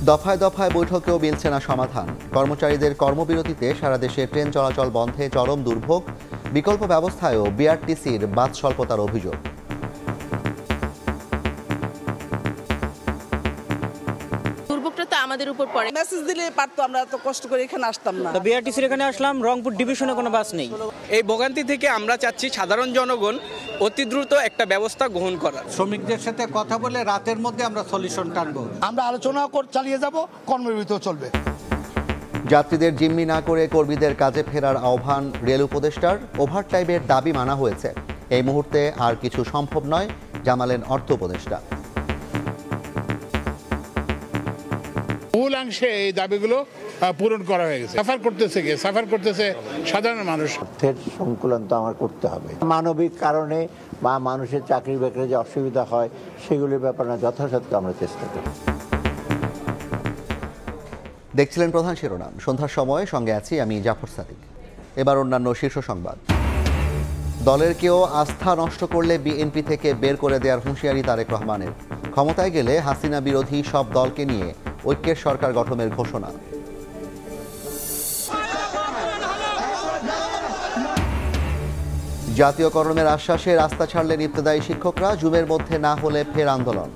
দফায় দফায় বৈঠকেও মিলছে না সমাধান। কর্মচারীদের কর্মবিরতিতে সারা দেশে ট্রেন চলাচল বন্ধে চরম দুর্ভোগ। বিকল্প ব্যবস্থায়ও বিআরটিসির বাস স্বল্পতার অভিযোগ। আমাদের উপর পড়ে। মেসেজ দিলে পারতো, আমরা এত কষ্ট করে এখানে আসতাম না। বিআরটিসির এখানে আসলাম, রংপুর ডিভিশনে কোনো বাস নেই। এই ভোগান্তি থেকে আমরা চাচ্ছি সাধারণ জনগণ অতি দ্রুত একটা ব্যবস্থা গ্রহণ করার। শ্রমিকদের সাথে কথা বলে রাতের মধ্যে আমরা সলিউশন টানবো। আমরা আলোচনা চালিয়ে যাব, কর্মবিরতিও চলবে। যাত্রীদের জিম্মি না করে কর্মীদের কাজে ফেরার আহ্বান রেল উপদেষ্টার। ওভারটাইমের দাবি মানা হয়েছে। এই মুহূর্তে আর কিছু সম্ভব নয়, জানালেন অর্থ উপদেষ্টা। বহুলাংশে এই দাবিগুলো পূরণ করা হয়ে গেছে। সাফার করতেছে সাধারণ মানুষ। অর্থের সংকুলন তো আমার করতে হবে। মানবিক কারণে বা মানুষের চাকরি বাকরি যে অসুবিধা হয় সেগুলির ব্যাপারে যথাসাধ্য আমরা চেষ্টা করি। দেখছিলেন প্রধান শিরোনাম। সন্ধ্যার সময় সঙ্গে আছি আমি জাফর সাদিক। এবার অন্যান্য শীর্ষ সংবাদ। দলের কেউ আস্থা নষ্ট করলে বিএনপি থেকে বের করে দেওয়ার হুঁশিয়ারি তারেক রহমানের। ক্ষমতায় গেলে হাসিনা বিরোধী সব দলকে নিয়ে ঐক্যের সরকার গঠনের ঘোষণা। জাতীয়করণের আশ্বাসে রাস্তা ছাড়লেন ইবতেদায়ী শিক্ষকরা। জুমের মধ্যে না হলে ফের আন্দোলন।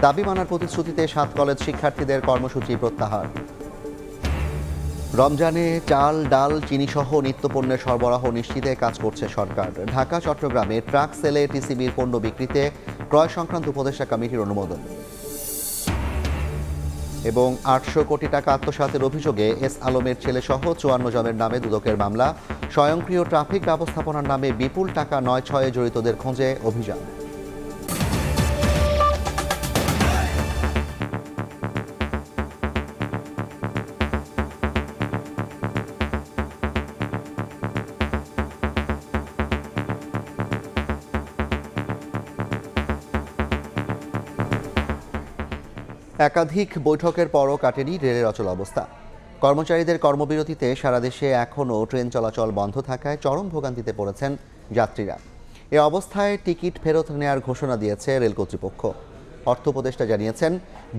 দাবি মানার প্রতিশ্রুতিতে 7 কলেজ শিক্ষার্থীদের কর্মসূচি প্রত্যাহার। রমজানে চাল, ডাল, চিনিসহ নিত্যপণ্যের সরবরাহ নিশ্চিতে কাজ করছে সরকার। ঢাকা, চট্টগ্রামে ট্রাক সেলে টিসিবির পণ্য বিক্রিতে ক্রয় সংক্রান্ত উপদেষ্টা কমিটির অনুমোদন। এবং 800 কোটি টাকা আত্মসাতের অভিযোগে এস আলমের ছেলেসহ 54 জনের নামে দুদকের মামলা। স্বয়ংক্রিয় ট্রাফিক ব্যবস্থাপনার নামে বিপুল টাকা 9-6 জড়িতদের খোঁজে অভিযান। একাধিক বৈঠকের পরও কাটেনি রেলের অচল অবস্থা। কর্মচারীদের কর্মবিরতিতে সারা দেশে এখনও ট্রেন চলাচল বন্ধ থাকায় চরম ভোগান্তিতে পড়েছেন যাত্রীরা। এ অবস্থায় টিকিট ফেরত নেওয়ার ঘোষণা দিয়েছে রেল কর্তৃপক্ষ। অর্থ উপদেষ্টা জানিয়েছেন,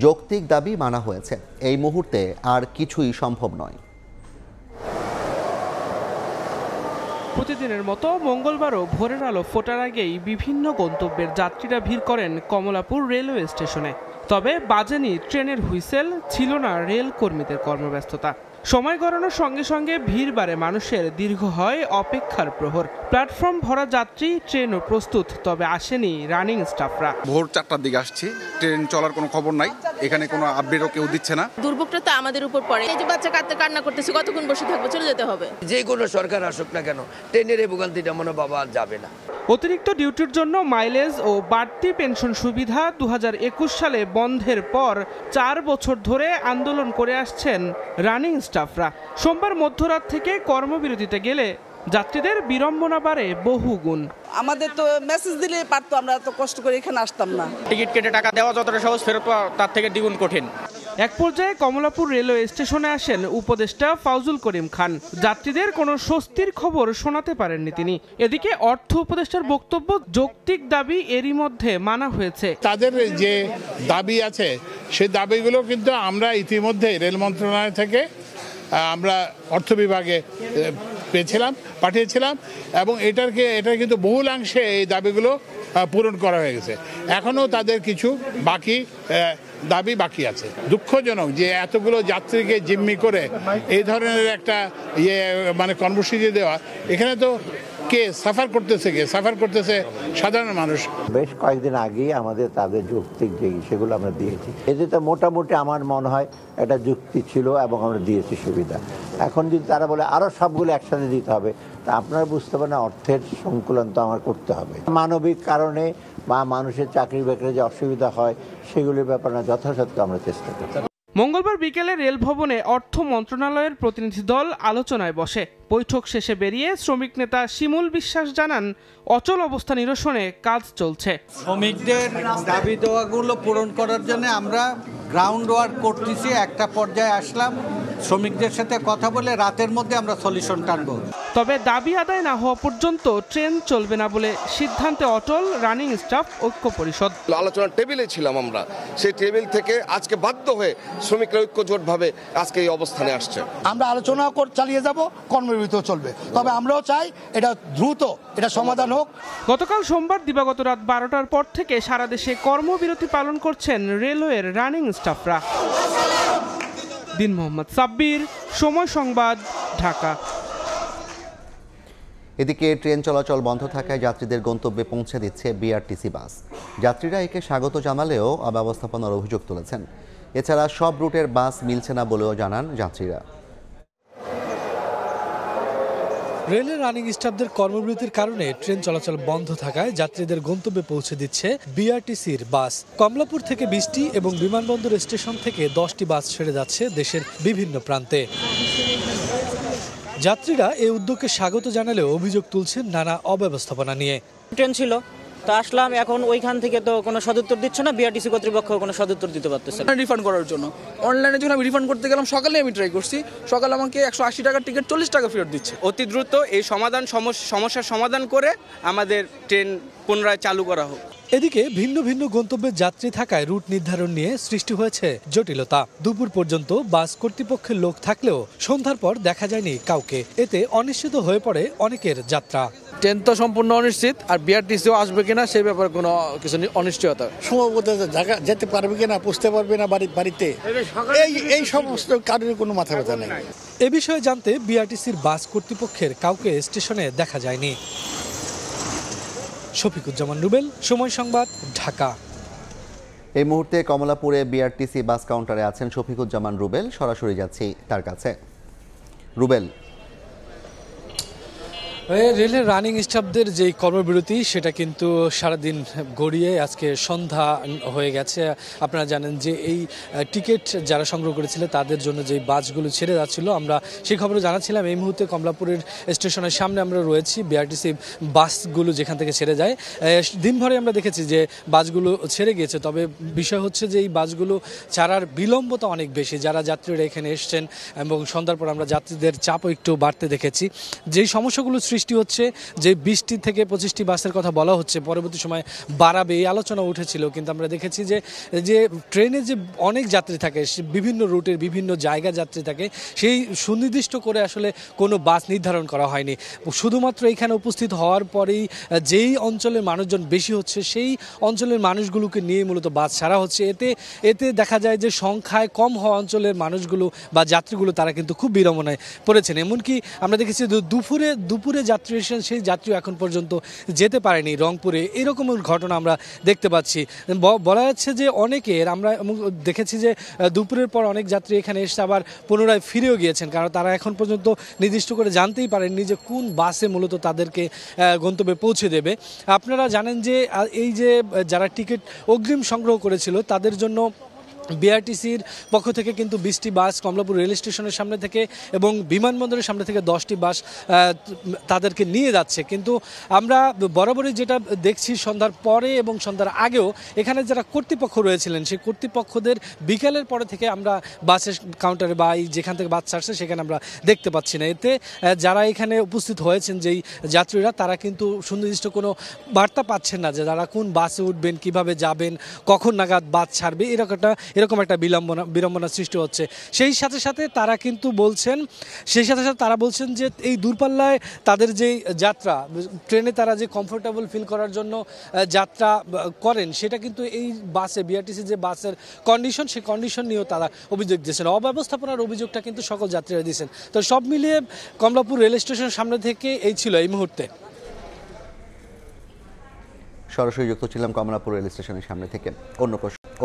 যৌক্তিক দাবি মানা হয়েছে। এই মুহূর্তে আর কিছুই সম্ভব নয়। প্রতিদিনের মতো মঙ্গলবারও ভোরের আলো ফোটার আগেই বিভিন্ন গন্তব্যের যাত্রীরা ভিড় করেন কমলাপুর রেলওয়ে স্টেশনে। তবে বাজেনি ট্রেনের হুইসেল, ছিল না রেল কর্মীদের কর্মব্যস্ততা। সময় গড়ানোর সঙ্গে সঙ্গে ভিড় বাড়ে মানুষের, দীর্ঘ হয় অপেক্ষার প্রহর। প্ল্যাটফর্ম ভরা যাত্রী, ট্রেনও প্রস্তুত, তবে আসেনি রানিং স্টাফরা। ভোর 4টার দিকে আসছি, ট্রেন চলার কোনো খবর নাই, এখানে কোনো আপডেটও কেউ দিচ্ছে না। দুর্ভোগটা তো আমাদের উপর পড়ে। এই যে বাচ্চা কান্না করতেছে, কতক্ষণ বসে থাকবো, চলে যেতে হবে। যে কোনো সরকার আসুক না কেন, ট্রেনের এই ভোগান্তিটা মনে বাবা যাবে না। অতিরিক্ত ডিউটির জন্য মাইলেজ ও বাড়তি পেনশন সুবিধা 2021 সালে বন্ধের পর 4 বছর ধরে আন্দোলন করে আসছেন রানিং স্টাফরা। সোমবার মধ্যরাত থেকে কর্মবিরতিতে গেলে যাত্রীদের বিড়ম্বনা বাড়ে বহুগুণ। আমাদের তো মেসেজ দিলে পারতো, আমরা এত কষ্ট করে এখানে আসতাম না। টিকিট কেটে টাকা দেওয়া যতটা সহজ, ফেরত পাওয়া তার থেকে দ্বিগুণ কঠিন। এক পর্যায়ে কমলাপুর রেলওয়ে স্টেশনে আসেন উপদেষ্টা ফাউজুল করিম খান। যাত্রীদের কোনো স্বস্তির খবর শোনাতে পারেননি তিনি। এদিকে অর্থ উপদেষ্টার বক্তব্য, যৌক্তিক দাবি এরই মধ্যে মানা হয়েছে। তাদের যে দাবি আছে সেই দাবিগুলো কিন্তু আমরা ইতিমধ্যে রেল মন্ত্রণালয় থেকে আমরা অর্থ বিভাগে পাঠিয়েছিলাম এবং এটা কিন্তু বহুলাংশে এই দাবিগুলো পূরণ করা হয়ে গেছে। এখনও তাদের কিছু দাবি বাকি আছে। দুঃখজনক যে এতগুলো যাত্রীকে জিম্মি করে এই ধরনের একটা কর্মসূচি দেওয়া, এখানে তো সাফার করতেছে সাধারণ মানুষ। বেশ কয়েকদিন আগেই আমাদের তাদের যৌক্তিক সেগুলো আমরা দিয়েছি। এতে তো মোটামুটি আমার মনে হয় একটা যুক্তি ছিল এবং আমরা দিয়েছি সুবিধা। এখন যদি তারা বলে আরো সবগুলো একসাথে দিতে হবে, তা আপনারা বুঝতে পারেন অর্থের সংকুলন তো আমার করতে হবে। মানবিক কারণে বা মানুষের চাকরি বাকরি যে অসুবিধা হয় সেগুলির ব্যাপারে যথাসাধ্য আমরা চেষ্টা করি। মঙ্গলবার বিকেলে রেল ভবনে অর্থ মন্ত্রণালয়ের প্রতিনিধি দল আলোচনায় বসে। বৈঠক শেষে বেরিয়ে শ্রমিক নেতা শিমুল বিশ্বাস জানান, অচল অবস্থা নিরসনে কাজ চলছে। শ্রমিকদের দাবি দেওয়াগুলো পূরণ করার জন্য আমরা গ্রাউন্ড ওয়ার্ক করতেছি। একটা পর্যায়ে আসলাম, শ্রমিকদের সাথে কথা বলে রাতের মধ্যে আমরা সলিউশন টানবো। তবে দাবি আদায় না হওয়া পর্যন্ত ট্রেন চলবে না বলে সিদ্ধান্তে অটল রানিং স্টাফ ঐক্য পরিষদ। আলোচনার টেবিলে ছিলাম আমরা, সেই টেবিল থেকে আজকে বাধ্য হয়ে শ্রমিকরা ঐক্যজোটভাবে আজকে এই অবস্থানে আসছে। আমরা আলোচনা চালিয়ে যাব, কর্মবিরতিও চলবে, তবে আমরাও চাই এটা দ্রুত এটা সমাধান হোক। গতকাল সোমবার দিবাগত রাত 12টার পর থেকে সারা দেশে কর্মবিরতি পালন করছেন রেলওয়ের রানিং স্টাফরা। দিন মোহাম্মদ সাব্বির, সময় সংবাদ, ঢাকা। এদিকে ট্রেন চলাচল বন্ধ থাকায় যাত্রীদের গন্তব্যে পৌঁছে দিচ্ছে বিআরটিসি বাস। যাত্রীরা একে স্বাগত জানালেও অব্যবস্থাপনার অভিযোগ তুলেছেন। এছাড়া সব রুটের বাস মিলছে না বলেও জানান যাত্রীরা। রেলের রানিং স্টাফদের কর্মবিরতির কারণে ট্রেন চলাচল বন্ধ থাকায় যাত্রীদের গন্তব্যে পৌঁছে দিচ্ছে বিআরটিসির বাস। কমলাপুর থেকে 20টি এবং বিমানবন্দর স্টেশন থেকে 10টি বাস ছেড়ে যাচ্ছে দেশের বিভিন্ন প্রান্তে। যাত্রীরা এই উদ্যোগকে স্বাগত জানালেও অভিযোগ তুলছেন নানা অব্যবস্থাপনা নিয়ে। ট্রেন ছিল তো আসলাম, এখন ওইখান থেকে তো কোনো সদুত্তর দিচ্ছে না, বিআরটিসি কর্তৃপক্ষ কোনো সদুত্তর দিতে পারতেছে না। রিফান্ড করার জন্য অনলাইনে যখন আমি রিফান্ড করতে গেলাম, সকালে আমি ট্রাই করছি, সকালে আমাকে 180 টাকার টিকিট 40 টাকা ফেরত দিচ্ছে। অতি দ্রুত এই সমস্যার সমাধান করে আমাদের ট্রেন পুনরায় চালু করা হোক। এদিকে ভিন্ন ভিন্ন গন্তব্যের যাত্রী থাকায় রুট নির্ধারণ নিয়ে সৃষ্টি হয়েছে জটিলতা। দুপুর পর্যন্ত বাস কর্তৃপক্ষের লোক থাকলেও সন্ধ্যার পর দেখা যায়নি কাউকে। এতে অনিশ্চিত হয়ে পড়ে অনেকের যাত্রা। ট্রেন তো সম্পূর্ণ অনিশ্চিত, আর বিআরটিসিও আসবে কিনা সেই ব্যাপারে কোনো কিছু অনিশ্চয়তা। সম্ভবত যেতে পারবে কিনা, বুঝতে পারবে না বাড়িতে, এই সমস্ত কারণে কোনো মাথা ব্যথা নেই। এ বিষয়ে জানতে বিআরটিসির বাস কর্তৃপক্ষের কাউকে স্টেশনে দেখা যায়নি। শফিকুজ্জামান রুবেল, সময় সংবাদ, ঢাকা। এই মুহূর্তে কমলাপুরে বিআরটিসি বাস কাউন্টারে আছেন শফিকুজ্জামান রুবেল। সরাসরি যাচ্ছি তার কাছে। রুবেল, রেলের রানিং স্টাফদের যে কর্মবিরতি সেটা কিন্তু সারাদিন গড়িয়ে আজকে সন্ধ্যা হয়ে গেছে। আপনারা জানেন যে এই টিকিট যারা সংগ্রহ করেছিল তাদের জন্য যে বাসগুলো ছেড়ে যাচ্ছিল, আমরা সেই খবরও জানাচ্ছিলাম। এই মুহূর্তে কমলাপুরের স্টেশনের সামনে আমরা রয়েছি। বিআরটিসি বাসগুলো যেখান থেকে ছেড়ে যায়, দিনভরে আমরা দেখেছি যে বাসগুলো ছেড়ে গিয়েছে। তবে বিষয় হচ্ছে যে এই বাসগুলো ছাড়ার বিলম্বতা অনেক বেশি। যারা যাত্রীরা এখানে এসছেন এবং সন্ধ্যার পর আমরা যাত্রীদের চাপও একটু বাড়তে দেখেছি। যেই সমস্যাগুলো সৃষ্টি হচ্ছে, যে 20টি থেকে 25টি বাসের কথা বলা হচ্ছে, পরবর্তী সময় বাড়াবে এই আলোচনা উঠেছিল, কিন্তু আমরা দেখেছি যে ট্রেনে যে অনেক যাত্রী থাকে, বিভিন্ন রুটের বিভিন্ন জায়গা যাত্রী থাকে, সেই সুনির্দিষ্ট করে আসলে কোনো বাস নির্ধারণ করা হয়নি। শুধুমাত্র এখানে উপস্থিত হওয়ার পরেই যেই অঞ্চলের মানুষজন বেশি হচ্ছে সেই অঞ্চলের মানুষগুলোকে নিয়ে মূলত বাস ছাড়া হচ্ছে। এতে দেখা যায় যে সংখ্যায় কম হওয়া অঞ্চলের মানুষগুলো বা যাত্রীগুলো তারা কিন্তু খুব বিড়ম্বনায় পড়েছেন। এমনকি আমরা দেখেছি দুপুরে যাত্রী এসেছেন, সেই যাত্রী এখন পর্যন্ত যেতে পারেনি রংপুরে। এরকম ঘটনা আমরা দেখতে পাচ্ছি। বলা যাচ্ছে যে অনেকের, আমরা দেখেছি যে দুপুরের পর অনেক যাত্রী এখানে এসে আবার পুনরায় ফিরেও গিয়েছেন, কারণ তারা এখন পর্যন্ত নির্দিষ্ট করে জানতেই পারেননি যে কোন বাসে মূলত তাদেরকে গন্তব্যে পৌঁছে দেবে। আপনারা জানেন যে এই যে যারা টিকিট অগ্রিম সংগ্রহ করেছিল তাদের জন্য বিআরটিসির পক্ষ থেকে কিন্তু 20টি বাস কমলাপুর রেল স্টেশনের সামনে থেকে এবং বিমানবন্দরের সামনে থেকে 10টি বাস তাদেরকে নিয়ে যাচ্ছে। কিন্তু আমরা বরাবরই যেটা দেখছি, সন্ধ্যার পরে এবং সন্ধ্যার আগেও এখানে যারা কর্তৃপক্ষ রয়েছিলেন সেই কর্তৃপক্ষদের বিকালের পরে থেকে আমরা বাসের কাউন্টারে বা যেখান থেকে বাস ছাড়ছে সেখানে আমরা দেখতে পাচ্ছি না। এতে যারা এখানে উপস্থিত হয়েছেন যেই যাত্রীরা, তারা কিন্তু সুনির্দিষ্ট কোনো বার্তা পাচ্ছেন না যে তারা কোন বাসে উঠবেন, কিভাবে যাবেন, কখন নাগাদ বাস ছাড়বে। এরকম একটা বিড়ম্বনা সৃষ্টি হচ্ছে। সেই সাথে সাথে তারা বলছেন যে এই দূরপাল্লায় তাদের যে যাত্রা, ট্রেনে তারা যে কমফোর্টেবল ফিল করার জন্য যাত্রা করেন, সেটা কিন্তু এই বাসে বিআরটিসি যে বাসের কন্ডিশন, সেই কন্ডিশন নিয়েও তারা অভিযোগ দিয়েছেন। অব্যবস্থাপনার অভিযোগটা কিন্তু সকল যাত্রীরা দিয়েছেন। তো সব মিলিয়ে কমলাপুর রেল স্টেশনের সামনে থেকে এই ছিল এই মুহূর্তে। সরাসরি যুক্ত ছিলাম কমলাপুর রেল স্টেশনের সামনে থেকে।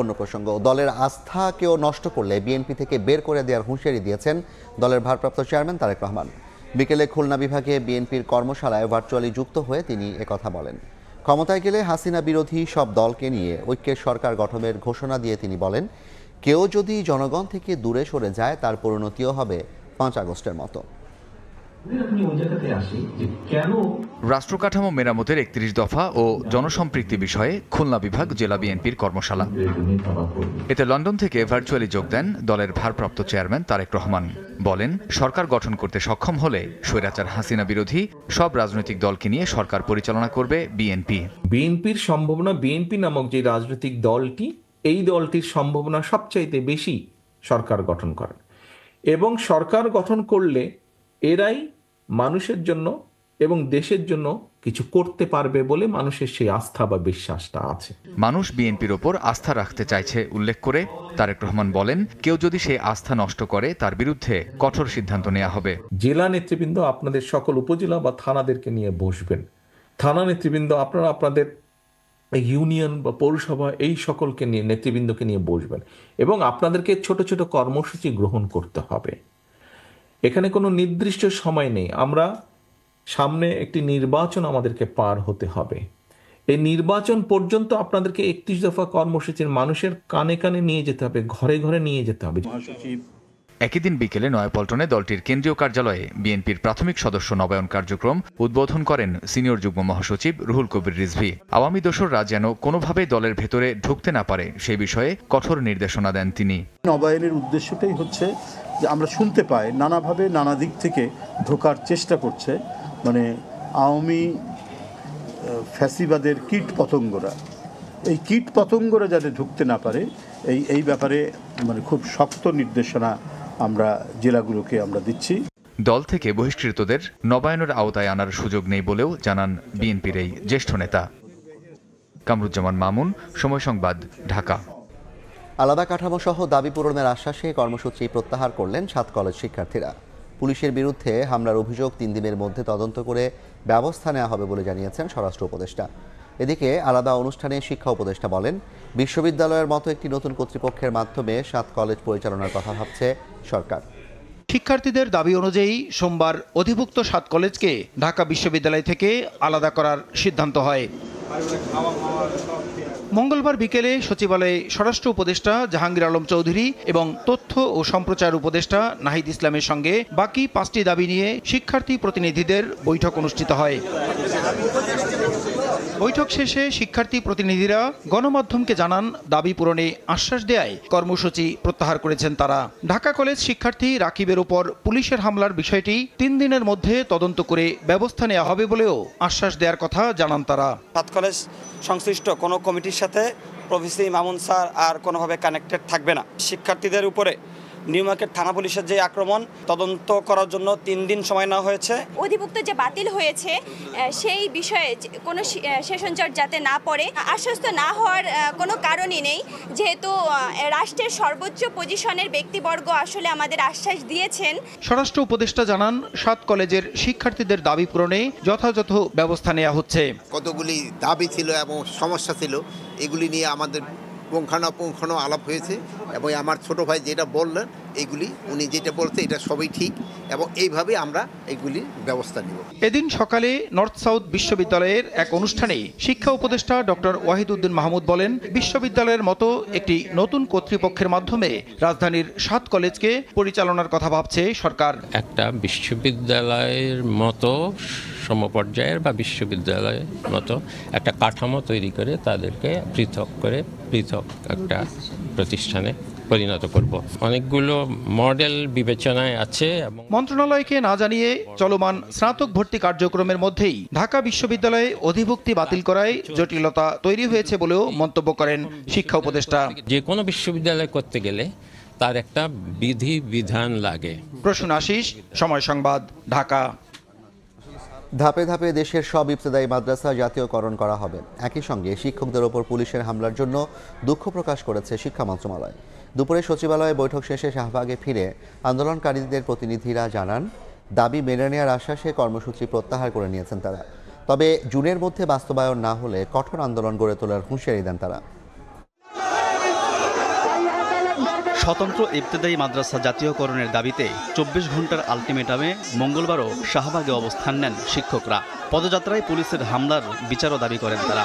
অন্য প্রসঙ্গ, দলের আস্থাকেও নষ্ট করলে বিএনপি থেকে বের করে দেওয়ার হুঁশিয়ারি দিয়েছেন দলের ভারপ্রাপ্ত চেয়ারম্যান তারেক রহমান। বিকেলে খুলনা বিভাগে বিএনপির কর্মশালায় ভার্চুয়ালি যুক্ত হয়ে তিনি একথা বলেন। ক্ষমতায় গেলে হাসিনা বিরোধী সব দলকে নিয়ে ঐক্যের সরকার গঠনের ঘোষণা দিয়ে তিনি বলেন, কেউ যদি জনগণ থেকে দূরে সরে যায় তার পরিণতিও হবে 5 আগস্টের মতো। আমি ওই জায়গাতে আসি যে কেন রাষ্ট্রকাঠামো মেরামতের ৩১ দফা ও জনসম্পৃক্তি বিষয়ে খুলনা বিভাগ জেলা বিএনপির কর্মশালা। এতে লন্ডন থেকে ভার্চুয়ালি যোগ দেন দলের ভারপ্রাপ্ত চেয়ারম্যান তারেক রহমান। বলেন, সরকার গঠন করতে সক্ষম হলে স্বৈরাচার হাসিনা বিরোধী সব রাজনৈতিক দলকে নিয়ে সরকার পরিচালনা করবে বিএনপি। বিএনপির সম্ভাবনা, বিএনপি নামক যে রাজনৈতিক দলটি, এই দলটির সম্ভাবনা সবচাইতে বেশি সরকার গঠন করেন, এবং সরকার গঠন করলে এরাই মানুষের জন্য এবং দেশের জন্য কিছু করতে পারবে বলে মানুষের সেই আস্থা বা বিশ্বাসটা আছে। মানুষ বিএনপির ওপর আস্থা রাখতে চাইছে উল্লেখ করে তারেক রহমান বলেন, কেউ যদি সেই আস্থা নষ্ট করে তার বিরুদ্ধে কঠোর সিদ্ধান্ত নেওয়া হবে। জেলা নেতৃবৃন্দ আপনাদের সকল উপজেলা বা থানাদেরকে নিয়ে বসবেন, থানা নেতৃবৃন্দ আপনারা আপনাদের ইউনিয়ন বা পৌরসভা এই সকলকে নিয়ে, নেতৃবৃন্দকে নিয়ে বসবেন এবং আপনাদেরকে ছোট ছোট কর্মসূচি গ্রহণ করতে হবে। এখানে কোনো নির্দিষ্ট সময় নেই, আমরা সামনে একটি নির্বাচন আমাদেরকে পার হতে হবে। এই নির্বাচন পর্যন্ত আপনাদেরকে ৩১ দফা কর্মসূচির মানুষের কানে কানে নিয়ে যেতে হবে, ঘরে ঘরে নিয়ে যেতে হবে। একই দিন বিকেলে নয়াপল্টনে দলটির কেন্দ্রীয় কার্যালয়ে বিএনপির প্রাথমিক সদস্য নবায়ন কার্যক্রম উদ্বোধন করেন সিনিয়র যুগ্ম মহাসচিব রুহুল কবির রিজভী। আওয়ামী দোসররা যেন কোনোভাবেই দলের ভেতরে ঢুকতে না পারে সেই বিষয়ে কঠোর নির্দেশনা দেন তিনি। নবায়নের উদ্দেশ্যটাই হচ্ছে যে আমরা শুনতে পাই নানাভাবে নানা দিক থেকে ঢোকার চেষ্টা করছে, মানে আওয়ামী ফ্যাসিবাদের কীট পতঙ্গরা, এই কীট পতঙ্গরা যাতে ঢুকতে না পারে এই ব্যাপারে মানে খুব শক্ত নির্দেশনা আমরা জেলাগুলোকে আমরা দিচ্ছি। দল থেকে বহিষ্কৃতদের নবায়নের আওতায় আনার সুযোগ নেই বলেও জানান বিএনপির এই জ্যেষ্ঠ নেতা। কামরুজ্জামান মামুন, সময় সংবাদ, ঢাকা। আলাদা কাঠামো সহ দাবি পূরণের আশ্বাসে কর্মসূচি প্রত্যাহার করলেন ৭ কলেজ শিক্ষার্থীরা। পুলিশের বিরুদ্ধে হামলার অভিযোগ ৩ দিনের মধ্যে তদন্ত করে ব্যবস্থা নেওয়া হবে বলে জানিয়েছেন স্বরাষ্ট্র উপদেষ্টা। এদিকে আলাদা অনুষ্ঠানে শিক্ষা উপদেষ্টা বলেন, বিশ্ববিদ্যালয়ের মতো একটি নতুন কর্তৃপক্ষের মাধ্যমে ৭ কলেজ পরিচালনার কথা ভাবছে সরকার। শিক্ষার্থীদের দাবি অনুযায়ী সোমবার অধিভুক্ত ৭ কলেজকে ঢাকা বিশ্ববিদ্যালয় থেকে আলাদা করার সিদ্ধান্ত হয়। মঙ্গলবার বিকেলে সচিবালয়ে স্বরাষ্ট্র উপদেষ্টা জাহাঙ্গীর আলম চৌধুরী এবং তথ্য ও সম্প্রচার উপদেষ্টা নাহিদ ইসলামের সঙ্গে বাকি 5টি দাবি নিয়ে শিক্ষার্থী প্রতিনিধিদের বৈঠক অনুষ্ঠিত হয়। বৈঠক শেষে শিক্ষার্থী প্রতিনিধিরা গণমাধ্যমকে জানান, দাবি পূরণে আশ্বাস দেয় কর্মসূচি প্রত্যাহার করেছেন তারা। ঢাকা কলেজ শিক্ষার্থী রাকিবের উপর পুলিশের হামলার বিষয়টি 3 দিনের মধ্যে তদন্ত করে ব্যবস্থা নেওয়া হবে বলেও আশ্বাস দেওয়ার কথা জানান তারা। ৭ কলেজ সংশ্লিষ্ট কোনো কমিটির সাথে প্রফেসর মামুন স্যার আর কোনোভাবে কানেক্টেড থাকবে না। শিক্ষার্থীদের উপরে নিউ মার্কেট থানা পুলিশের যে আক্রমণ, তদন্ত করার জন্য 3 দিন সময় নেওয়া হয়েছে। অধিভুক্ত যে বাতিল হয়েছে সেই বিষয়ে কোনো সেশন জট যাতে না পড়ে, আশ্বস্ত না হওয়ার কোনো কারণই নেই, যেহেতু রাষ্ট্রের সর্বোচ্চ পজিশনের ব্যক্তিবর্গ আসলে আমাদের আশ্বাস দিয়েছেন। স্বরাষ্ট্র উপদেষ্টা জানান, ৭ কলেজের শিক্ষার্থীদের দাবি পূরণে যথাযথ ব্যবস্থা নেওয়া হচ্ছে। কতগুলি দাবি ছিল এবং সমস্যা ছিল, এগুলি নিয়ে আমাদের পুঙ্খানুপুঙ্খানু আলাপ হয়েছে এবং আমার ছোট ভাই যেটা বললেন এগুলি উনি যেটা বলছে এটা সবই ঠিক এবং এইভাবে আমরা এগুলির ব্যবস্থা নিব। এদিন সকালে নর্থ সাউথ বিশ্ববিদ্যালয়ের এক অনুষ্ঠানে শিক্ষা উপদেষ্টা ডক্টর ওয়াহিদউদ্দিন মাহমুদ বলেন, বিশ্ববিদ্যালয়ের মতো একটি নতুন কর্তৃপক্ষের মাধ্যমে রাজধানীর ৭ কলেজকে পরিচালনার কথা ভাবছে সরকার। একটা বিশ্ববিদ্যালয়ের মতো সমপর্যায়ের বা বিশ্ববিদ্যালয়ের মতো একটা কাঠামো তৈরি করে তাদেরকে পৃথক একটা প্রতিষ্ঠানে পরিণত করব। অনেকগুলো মডেল বিবেচনায় আছে। মন্ত্রণালয়কে না জানিয়ে চলমান স্নাতক ভর্তি কার্যক্রমের মধ্যেই ঢাকা বিশ্ববিদ্যালয়ে অধিভুক্তি বাতিল করায় জটিলতা তৈরি হয়েছে বলেও মন্তব্য করেন শিক্ষা উপদেষ্টা। যে কোনো বিশ্ববিদ্যালয় করতে গেলে তার একটা বিধান লাগে। প্রসূন আশিস, সময় সংবাদ, ঢাকা। ধাপে ধাপে দেশের সব ইবতেদায়ী মাদ্রাসা জাতীয়করণ করা হবে। একই সঙ্গে শিক্ষকদের ওপর পুলিশের হামলার জন্য দুঃখ প্রকাশ করেছে শিক্ষা মন্ত্রণালয়। দুপুরে সচিবালয়ে বৈঠক শেষে শাহবাগে ফিরে আন্দোলনকারীদের প্রতিনিধিরা জানান, দাবি মেনে নেওয়ার আশ্বাসে কর্মসূচি প্রত্যাহার করে নিয়েছেন তারা। তবে জুনের মধ্যে বাস্তবায়ন না হলে কঠোর আন্দোলন গড়ে তোলার হুঁশিয়ারি দেন তারা। স্বতন্ত্র ইবতেদায়ী মাদ্রাসা জাতীয়করণের দাবিতে 24 ঘন্টার আলটিমেটামে মঙ্গলবারও শাহবাগে অবস্থান নেন শিক্ষকরা। পদযাত্রায় পুলিশের হামলার বিচারও দাবি করেন তারা।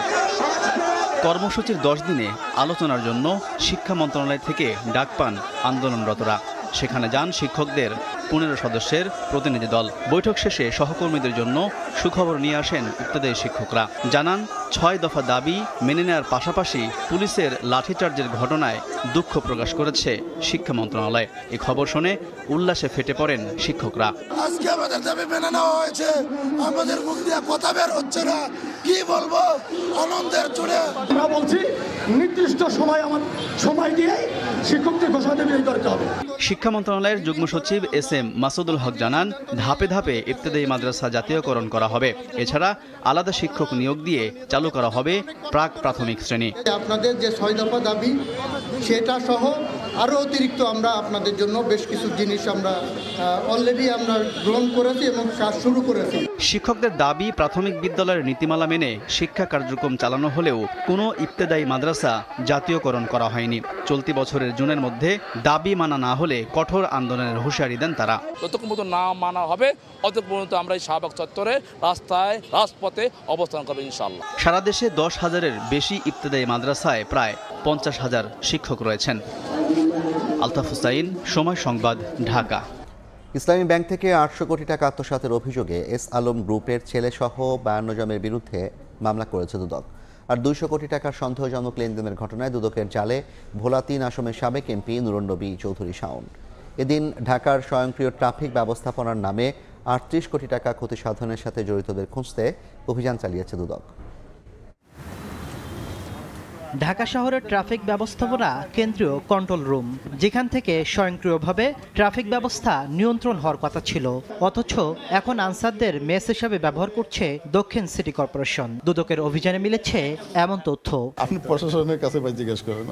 কর্মসূচির 10 দিনে আলোচনার জন্য শিক্ষা মন্ত্রণালয় থেকে ডাক পান আন্দোলনরতরা। সেখানে যান শিক্ষকদের 15 সদস্যের প্রতিনিধি দল। বৈঠক শেষে সহকর্মীদের জন্য সুখবর নিয়ে আসেন ইবতেদায়ী শিক্ষকরা। জানান 6 দফা দাবি মেনে নেওয়ার পাশাপাশি পুলিশের লাঠিচার্জের ঘটনায় দুঃখ প্রকাশ করেছে শিক্ষা মন্ত্রণালয়। এই খবর শুনে উল্লাসে ফেটে পড়েন শিক্ষকরা। আজকে আমাদের দাবি মেনে নেওয়া হয়েছে, আমাদের মুখ দিয়ে কথা বের হচ্ছে না, কি বলবো, আনন্দের চড়ে আমরা বলছি নির্দিষ্ট সময় দিয়ে শিক্ষকদের ঘোষণা দেবে করতে হবে। শিক্ষা মন্ত্রণালয়ের যুগ্ম সচিব SM মাসুদুল হক জানান, ধাপে ধাপে ইবতেদায়ী মাদ্রাসা জাতীয়করণ করা হবে। এছাড়া আলাদা শিক্ষক নিয়োগ দিয়ে চালু করা হবে প্রাক প্রাথমিক শ্রেণী। আপনাদের যে 6 দফা দাবি সেটা সহ আরো অতিরিক্ত আমরা আপনাদের জন্য বেশ কিছু জিনিস আমরা অলরেডি আমরা গ্রহণ করেছি এবং কাজ শুরু করেছি। শিক্ষকদের দাবি প্রাথমিক বিদ্যালয়ের নীতিমালা মেনে শিক্ষা কার্যক্রম চালানো হলেও কোনো ইবতেদায়ী মাদ্রাসা জাতীয়করণ করা হয়নি। চলতি বছরের জুনের মধ্যে দাবি মানা না হলে কঠোর আন্দোলনের হুঁশিয়ারি দেন তারা। যতক্ষণ পর্যন্ত না মানা হবে অতক্ষণ পর্যন্ত আমরা এই শাহবাগ চত্বরে রাস্তায় রাজপথে অবস্থান করবো ইনশাআল্লাহ। সারা দেশে 10,000-এর বেশি ইবতেদায়ী মাদ্রাসায় প্রায় 50,000 শিক্ষক রয়েছেন। আলতাফ হুসাইন, সময় সংবাদ, ঢাকা। ইসলামী ব্যাংক থেকে 800 কোটি টাকা আত্মসাতের অভিযোগে এস আলম গ্রুপের ছেলেসহ 52 জনের বিরুদ্ধে মামলা করেছে দুদক। আর 200 কোটি টাকার সন্দেহজনক লেনদেনের ঘটনায় দুদকের জালে ভোলা 3 আসনের সাবেক এমপি নুরুন নবী চৌধুরী শাওন। এদিন ঢাকার স্বয়ংক্রিয় ট্রাফিক ব্যবস্থাপনার নামে 38 কোটি টাকা ক্ষতি সাধনের সাথে জড়িতদের খুঁজতে অভিযান চালিয়েছে দুদক। ঢাকা শহরের ট্রাফিক ব্যবস্থাপনা কেন্দ্রীয় কন্ট্রোল রুম, যেখান থেকে স্বয়ংক্রিয়ভাবে ট্রাফিক ব্যবস্থা নিয়ন্ত্রণ হওয়ার কথা ছিল, অথচ এখন আনসারদের মেস হিসাবে ব্যবহার করছে দক্ষিণ সিটি কর্পোরেশন। দুদকের অভিযানে মিলেছে এমন তথ্য। আপনি প্রশাসনের কাছে জিজ্ঞেস করেন,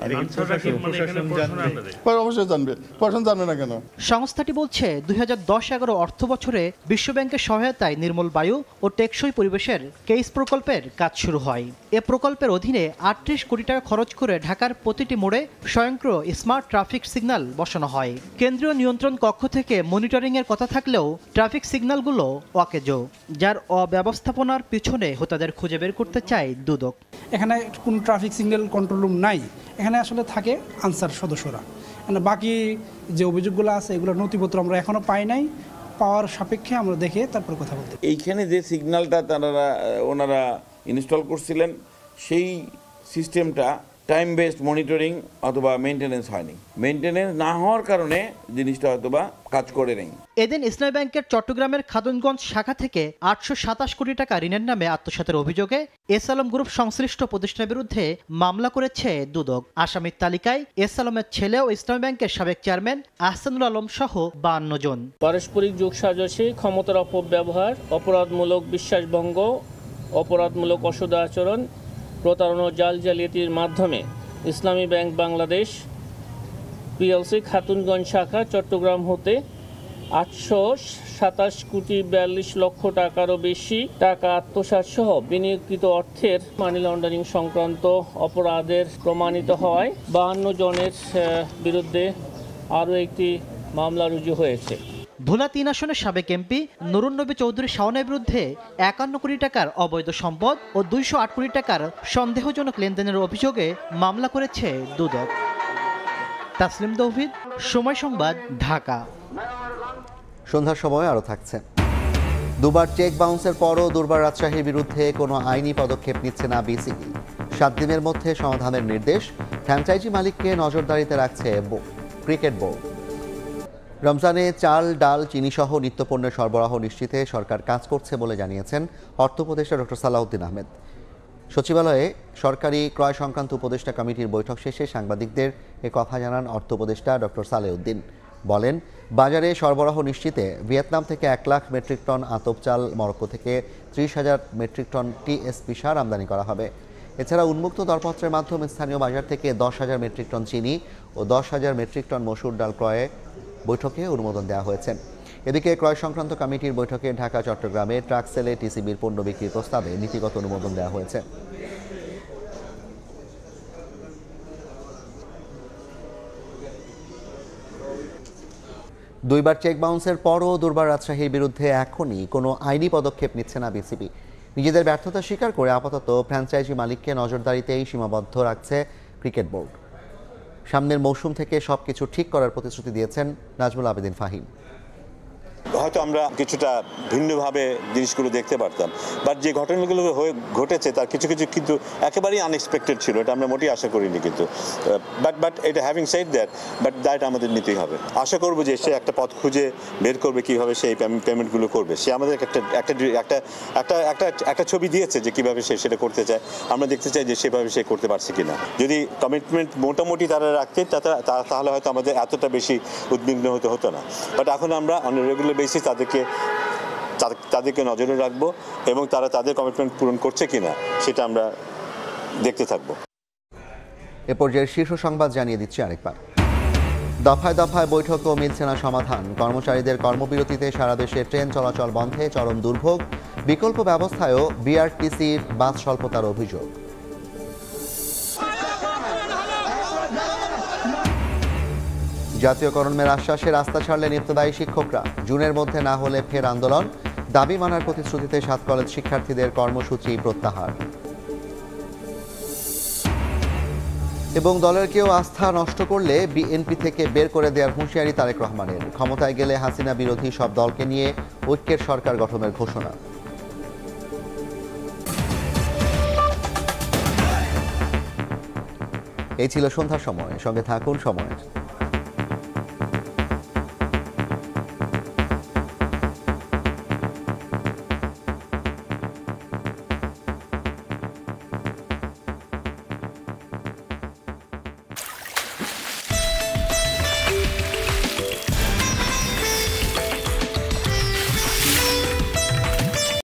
অবশ্যই জানবে, প্রশাসন জানবে না কেন? সংস্থাটি বলছে 2010-11 অর্থ বছরে বিশ্বব্যাংকের সহায়তায় নির্মল বায়ু ও টেকসই পরিবেশের কেইস প্রকল্পের কাজ শুরু হয়। এ প্রকল্পের অধীনে 38 কোটি টাকা খরচ করে ঢাকার প্রতিটি মোড়ে স্বয়ংক্রিয় স্মার্ট ট্রাফিক সিগন্যাল বসানো হয়। কেন্দ্রীয় নিয়ন্ত্রণ কক্ষ থেকে মনিটরিং এর কথা থাকলেও ট্রাফিক সিগন্যালগুলো অকেজো, যার অব্যবস্থাপনার পিছনে হোতাদের খুঁজে বের করতে চায় দুদক। এখানে কোনো ট্রাফিক সিগন্যাল কন্ট্রোল রুম নাই, এখানে আসলে থাকে আনসার সদস্যরা। বাকি যে অভিযোগগুলো আছে এগুলোর নথিপত্র আমরা এখনো পাই নাই, পাওয়ার সাপেক্ষে আমরা দেখে তারপর কথা বলতে। এইখানে যে সিগন্যালটা ওনারা ইনস্টল করছিলেন সেই সিস্টেমটা টাইম বেসড মনিটরিং অথবা মেইনটেনেন্স হয়নি। মেইনটেনেন্স না হওয়ার কারণে জিনিসটা হয়তোবা কাজ করে নেই। এদিন ইসলামী ব্যাংকের চট্টগ্রামের খাতুনগঞ্জ শাখা থেকে 827 কোটি টাকা ঋণের নামে আত্মসাতের অভিযোগে এস আলম গ্রুপ সংশ্লিষ্ট প্রতিষ্ঠানের বিরুদ্ধে মামলা করেছে দুদক। আসামির তালিকায় এস আলমের ছেলে ও ইসলামী ব্যাংকের সাবেক চেয়ারম্যান আহসানুল আলম সহ 52 জন। পারস্পরিক যোগসাজশে ক্ষমতার অপব্যবহার, অপরাধমূলক বিশ্বাসভঙ্গ, অপরাধমূলক অসদ আচরণ, প্রতারণা, জাল জালিয়াতির মাধ্যমে ইসলামী ব্যাংক বাংলাদেশ PLC খাতুনগঞ্জ শাখা চট্টগ্রাম হতে 827 কোটি 42 লক্ষ টাকারও বেশি টাকা আত্মসাৎ সহ বিনিয়োগকৃত অর্থের মানি লন্ডারিং সংক্রান্ত অপরাধের প্রমাণিত হওয়ায় 52 জনের বিরুদ্ধে আরও একটি মামলা রুজু হয়েছে। ভোলা 3 আসনের সাবেক এমপি নুরুন নবী চৌধুরী শাওনের বিরুদ্ধে 51 কোটি টাকার অবৈধ সম্পদ ও 208 কোটি টাকার সন্দেহজনক লেনদেনের অভিযোগে মামলা করেছে দুদক। তাসলিম তৌহিদ, সময় সংবাদ, ঢাকা। সন্ধ্যার সময় আরও থাকছে। দুবার চেক বাউন্সের পরও দুর্বার রাজশাহীর বিরুদ্ধে কোনো আইনি পদক্ষেপ নিচ্ছে না বিসিবি। 7 দিনের মধ্যে সমাধানের নির্দেশ। ফ্র্যাঞ্চাইজি মালিককে নজরদারিতে রাখছে ক্রিকেট বোর্ড। রমজানে চাল, ডাল, চিনিসহ নিত্যপণ্যের সরবরাহ নিশ্চিতে সরকার কাজ করছে বলে জানিয়েছেন অর্থ উপদেষ্টা ডক্টর সালাউদ্দিন আহমেদ। সচিবালয়ে সরকারি ক্রয় সংক্রান্ত উপদেষ্টা কমিটির বৈঠক শেষে সাংবাদিকদের এ কথা জানান অর্থ উপদেষ্টা ডক্টর সালেউদ্দিন। বলেন, বাজারে সরবরাহ নিশ্চিতে ভিয়েতনাম থেকে 1 লাখ মেট্রিক টন আতপ চাল, মরক্কো থেকে 30,000 মেট্রিক টন টিএসপি সার আমদানি করা হবে। এছাড়া উন্মুক্ত দরপত্রের মাধ্যমে স্থানীয় বাজার থেকে 10,000 মেট্রিক টন চিনি ও 10,000 মেট্রিক টন মসুর ডাল ক্রয়ে বৈঠকে অনুমোদন দেওয়া হয়েছে। এদিকে ক্রয় সংক্রান্ত কমিটির বৈঠকে ঢাকা, চট্টগ্রামে ট্রাক সেলে টিসিবির পণ্য বিক্রির প্রস্তাবে নীতিগত অনুমোদন দেওয়া হয়েছে। দুইবার চেক বাউন্সের পরও দুর্বার রাজশাহীর বিরুদ্ধে এখনই কোনো আইনি পদক্ষেপ নিচ্ছে না বিসিবি। নিজেদের ব্যর্থতা স্বীকার করে আপাতত ফ্র্যাঞ্চাইজি মালিককে নজরদারিতেই সীমাবদ্ধ রাখছে ক্রিকেট বোর্ড। সামনের মৌসুম থেকে সবকিছু ঠিক করার প্রতিশ্রুতি দিয়েছেন নাজমুল আবেদিন ফাহিম। হয়তো আমরা কিছুটা ভিন্নভাবে জিনিসগুলো দেখতে পারতাম, বাট যে ঘটনাগুলো ঘটেছে তার কিছু কিছু কিন্তু একেবারেই আনএক্সপেক্টেড ছিল, এটা আমরা মোটেই আশা করিনি। কিন্তু বাট এটা having said that, but that আমাদের নিতেই হবে। আশা করবো যে সে একটা পথ খুঁজে বের করবে কিভাবে সে এই পেমেন্টগুলো করবে। সে আমাদের একটা ছবি দিয়েছে যে কিভাবে সে সেটা করতে চায়। আমরা দেখতে চাই যে সেভাবে সে করতে পারছে কিনা। যদি কমিটমেন্ট মোটামুটি তারা রাখতেন তাহলে হয়তো আমাদের এতটা বেশি উদ্বিগ্ন হতো না। বাট এখন আমরা অন রেগুলার বেসিস তাদেরকে নজরে রাখবো এবং তারা তাদের কমিটমেন্ট পূরণ করছে কিনা সেটা আমরা দেখতে থাকবো। এ পর্যায়ে শীর্ষ সংবাদ জানিয়ে দিচ্ছি আরেকবার। দফায় দফায় বৈঠকও মিলছে না সমাধান। কর্মচারীদের কর্মবিরতিতে সারা দেশে ট্রেন চলাচল বন্ধে চরম দুর্ভোগ। বিকল্প ব্যবস্থায়ও বিআরটিসির বাস স্বল্পতার অভিযোগ। জাতীয়করণের আশ্বাসে রাস্তা ছাড়লেন ইবতদায়ী শিক্ষকরা। জুনের মধ্যে না হলে ফের আন্দোলন। দাবি মানার প্রতিশ্রুতিতে 7 কলেজ শিক্ষার্থীদের কর্মসূচি প্রত্যাহার। এবং দলের কেউ আস্থা নষ্ট করলে বিএনপি থেকে বের করে দেওয়ার হুঁশিয়ারি তারেক রহমানের। ক্ষমতায় গেলে হাসিনা বিরোধী সব দলকে নিয়ে ঐক্যের সরকার গঠনের ঘোষণা। এই ছিল সন্ধ্যার সময়। সঙ্গে থাকুন সময়ের।